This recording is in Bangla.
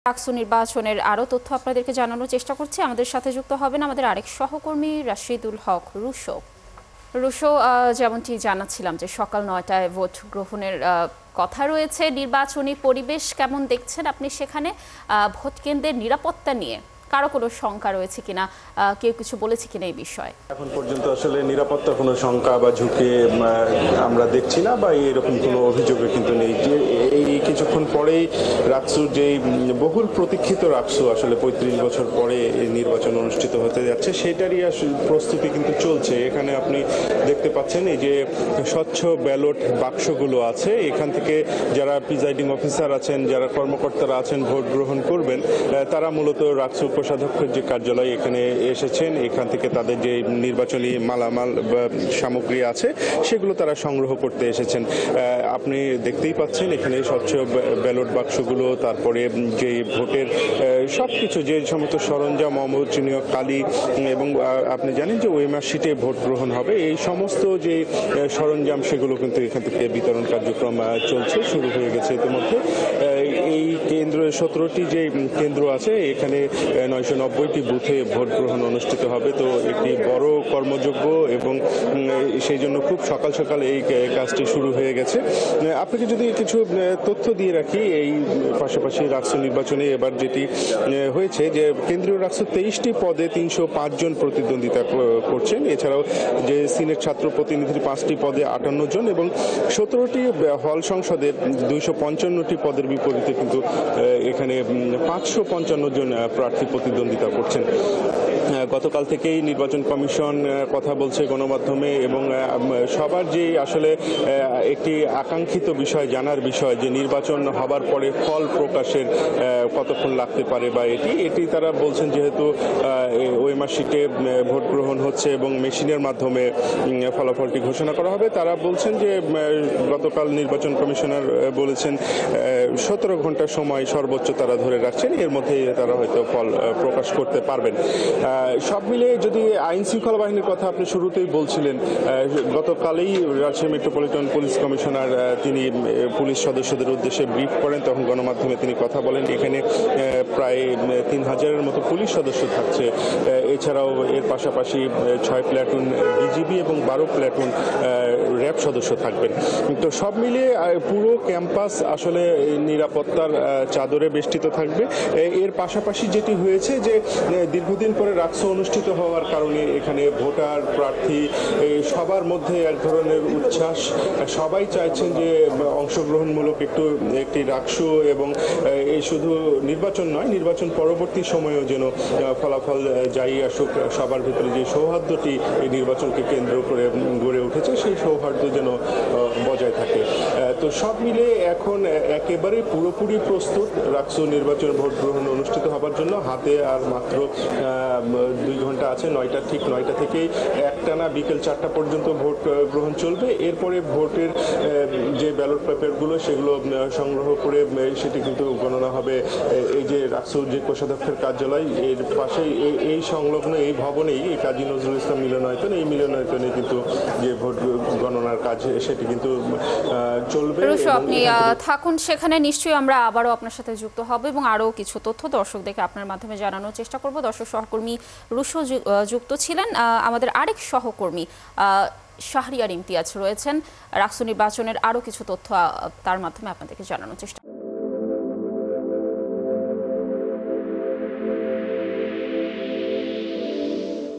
ডাকসু নির্বাচনের আরও তথ্য আপনাদেরকে জানানোর চেষ্টা করছি। আমাদের সাথে যুক্ত হবেন আমাদের আরেক সহকর্মী রাশিদুল হক রুশো। রুশো, যেমনটি জানাচ্ছিলাম যে সকাল ৯টায় ভোট গ্রহণের কথা রয়েছে। নির্বাচনী পরিবেশ কেমন দেখছেন আপনি সেখানে? ভোট কেন্দ্রের নিরাপত্তা নিয়ে কারো কোনো শঙ্কা রয়েছে কিনা, কেউ কিছু বলেছে কিনা এই বিষয়ে? এখন পর্যন্ত আসলে নিরাপত্তা কোনো শঙ্কা বা ঝুঁকি আমরা দেখছি না, বা এরকম কোনো অভিযোগও কিন্তু নেই। যে এই কিছুক্ষণ পরেই রাকসুর যে বহুল প্রতীক্ষিত রাকসু আসলে ৩৫ বছর পরে এই নির্বাচন অনুষ্ঠিত হতে যাচ্ছে, সেটারই আসলে প্রস্তুতি কিন্তু চলছে। এখানে আপনি দেখতে পাচ্ছেন এই যে স্বচ্ছ ব্যালট বাক্সগুলো আছে, এখান থেকে যারা প্রিজাইডিং অফিসার আছেন, যারা কর্মকর্তারা আছেন ভোট গ্রহণ করবেন, তারা মূলত রাকসু কোষাধ্যক্ষের যে কার্যালয় এখানে এসেছেন। এখান থেকে তাদের যে নির্বাচনী মালামাল বা সামগ্রী আছে সেগুলো তারা সংগ্রহ করতে এসেছেন। আপনি দেখতেই পাচ্ছেন এখানে স্বচ্ছ ব্যালট বাক্সগুলো, তারপরে যে ভোটের সবকিছু, যে সমস্ত সরঞ্জাম, অমোচনীয় কালি, এবং আপনি জানেন যে ওএমআর শিটে ভোট গ্রহণ হবে, এই সমস্ত যে সরঞ্জাম সেগুলো কিন্তু এখান থেকে বিতরণ কার্যক্রম চলছে, শুরু হয়ে গেছে ইতিমধ্যে। এই কেন্দ্র 17টি যে কেন্দ্র আছে, এখানে 990টি বুথে ভোট গ্রহণ অনুষ্ঠিত হবে। তো একটি বড় কর্মযোগ্য, এবং সেই জন্য খুব সকাল সকাল এই কাজটি শুরু হয়ে গেছে। আপনাকে যদি কিছু তথ্য দিয়ে রাখি, এই পাশাপাশি রাকসু নির্বাচনে এবার যেটি হয়েছে যে কেন্দ্রীয় রাকসু 23টি পদে 305 জন প্রতিদ্বন্দ্বিতা করছেন। এছাড়াও যে সিনেট ছাত্র প্রতিনিধির 5টি পদে 58 জন, এবং 17টি হল সংসদের 255টি পদের বিপরীতে কিন্তু এখানে 555 জন প্রার্থী প্রতিদ্বন্দ্বিতা করছেন। গতকাল থেকেই নির্বাচন কমিশন কথা বলছে গণমাধ্যমে, এবং সবার যে আসলে একটি আকাঙ্ক্ষিত বিষয়, জানার বিষয় যে নির্বাচন হবার পরে ফল প্রকাশের কতক্ষণ লাগতে পারে, বা এটি তারা বলছেন যেহেতু ওএমআর শিটে ভোট গ্রহণ হচ্ছে এবং মেশিনের মাধ্যমে ফলাফলটি ঘোষণা করা হবে, তারা বলছেন যে গতকাল নির্বাচন কমিশনার বলেছেন 17 ঘন্টা সময় সর্বোচ্চ তারা ধরে রাখছেন, এর মধ্যে তারা হয়তো ফল প্রকাশ করতে পারবেন। সব মিলে যদি আইন শৃঙ্খলা বাহিনীর কথা আপনি শুরুতেই বলছিলেন, গতকালই রাজশাহী মেট্রোপলিটন পুলিশ কমিশনার তিনি পুলিশ সদস্যদের উদ্দেশ্যে ব্রিফ করেন, তখন গণমাধ্যমে তিনি কথা বলেন। এখানে প্রায় 3000-এর মতো পুলিশ সদস্য থাকছে। এছাড়াও এর পাশাপাশি 6 প্ল্যাটুন বিজিবি এবং 12 প্ল্যাটুন র্যাব সদস্য থাকবেন। তো সব মিলিয়ে পুরো ক্যাম্পাস আসলে নিরাপত্তার চাদরে বেষ্টিত থাকবে। এর পাশাপাশি যেটি হয়েছে যে দীর্ঘদিন পরে রাকসু অনুষ্ঠিত হওয়ার কারণে এখানে ভোটার, প্রার্থী সবার মধ্যে এক ধরনের উচ্ছ্বাস। সবাই চাইছেন যে অংশগ্রহণমূলক একটি রাকসু, এবং এই শুধু নির্বাচন নয়, নির্বাচন পরবর্তী সময়েও যেন ফলাফল যাই আসুক, সবার ভিতরে যে সৌহার্দ্যটি এই নির্বাচনকে কেন্দ্র করে গড়ে উঠেছে, সেই সৌহার্দ্য যেন বজায় থাকে। তো সব মিলে এখন একেবারে পুরোপুরি প্রস্তুত রাকসু নির্বাচন ভোট গ্রহণ অনুষ্ঠিত হবার জন্য। হাতে আর মাত্র 2 ঘন্টা আছে। ঠিক 9টা থেকেই একটানা বিকেল 4টা পর্যন্ত ভোট গ্রহণ চলবে। এরপরে ভোটের যে ব্যালট পেপারগুলো সেগুলো সংগ্রহ করে সেটি কিন্তু গণনা হবে এই যে রাকসুর যে কোষাধ্যক্ষের কার্যালয়, এর পাশেই এই সংলগ্ন এই ভবনেই এই কাজী নজরুল ইসলাম মিলনায়তন, এই মিলনায়তনে কিন্তু যে ভোট গণনার কাজ সেটি কিন্তু চলবে। আপনি থাকুন সেখানে, নিশ্চয়ই আমরা আবারও আপনার সাথে যুক্ত হব এবং আরও কিছু তথ্য দর্শকদেরকে আপনার মাধ্যমে জানানোর চেষ্টা করব। দর্শক সহকর্মী রুশো যুক্ত ছিলেন। আমাদের আরেক সহকর্মী শাহরিয়ার ইমতিয়াজ রয়েছেন রাকসু নির্বাচনের আরও কিছু তথ্য তার মাধ্যমে আপনাদেরকে জানানোর চেষ্টা